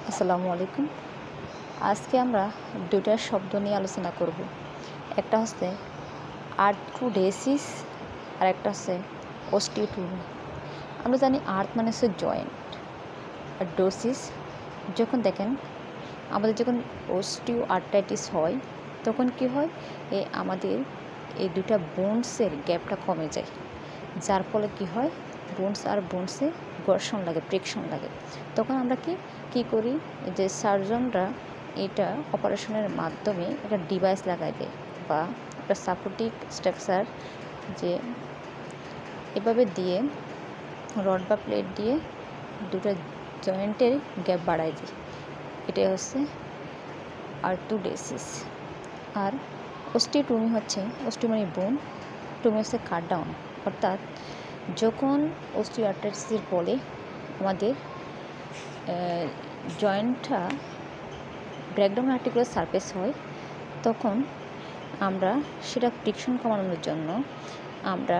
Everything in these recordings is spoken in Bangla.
আসসালামু আলাইকুম। আজকে আমরা দুইটা শব্দ নিয়ে আলোচনা করব। একটা হচ্ছে আর্থ্রোডেসিস আর একটা হচ্ছে অস্টিওটোমি। আমরা জানি আর্থ মানে হচ্ছে জয়েন্ট, আর ডোসিস যখন দেখেন আমাদের যখন অস্টিও আর্থ্রাইটিস হয় তখন কি হয়, আমাদের এই দুটা বোনসের গ্যাপটা কমে যায়, যার ফলে কি হয় বোনস আর বোনসে ঘর্ষণ লাগে, ফ্রিকশন লাগে। তখন আমরা কি করি, যে সার্জনরা এটা অপারেশনের মাধ্যমে একটা ডিভাইস লাগাই দেয় বা একটা সাপোর্টিভ স্ট্রাকচার, যে এভাবে দিয়ে রড বা প্লেট দিয়ে দুটো জয়েন্টের গ্যাপ বাড়ায় দেয়। এটাই হচ্ছে আর্থ্রোডেসিস। আর অস্টিওটোমি হচ্ছে, অস্টিও মানে বোন, টোমি হচ্ছে কাট ডাউন, অর্থাৎ যখন অস্টিও আর্থ্রাইটিসের ফলে আমাদের জয়েন্টটা ব্রেকডাউন আর্টিকুলার সারফেস হয়, তখন আমরা সেটা ফ্রিকশন কমানোর জন্য আমরা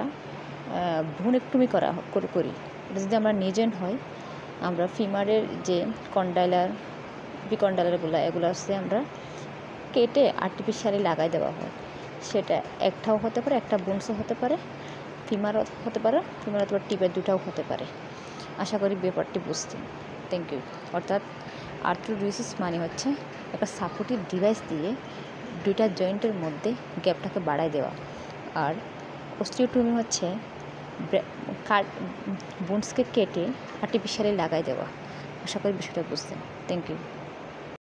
ভ্রূণেক্টমি করি। এটা যদি আমরা নিজেন্ট হয়, আমরা ফিমারের যে কন্ডাইলার বিকন্ডাইলারগুলো এগুলো হচ্ছে আমরা কেটে আর্টিফিশিয়ালি লাগাই দেওয়া হয়। সেটা একটাও হতে পারে, একটা বোনসও হতে পারে, ফিমার হতে পারে, ফিমার অথবা টিপের দুটাও হতে পারে। আশা করি ব্যাপারটি বুঝতে। Thank you. অর্থাৎ আর্থ্রোডেসিস মানে হচ্ছে একটা সাপোর্টিভ ডিভাইস দিয়ে দুইটা জয়েন্টের মধ্যে গ্যাপটাকে বাড়ায় দেওয়া, আর অস্টিওটোমি হচ্ছে বোনসকে কেটে আর্টিফিশিয়ালি লাগাই দেওয়া। আশা করি বিষয়টা বুঝতেন। Thank you.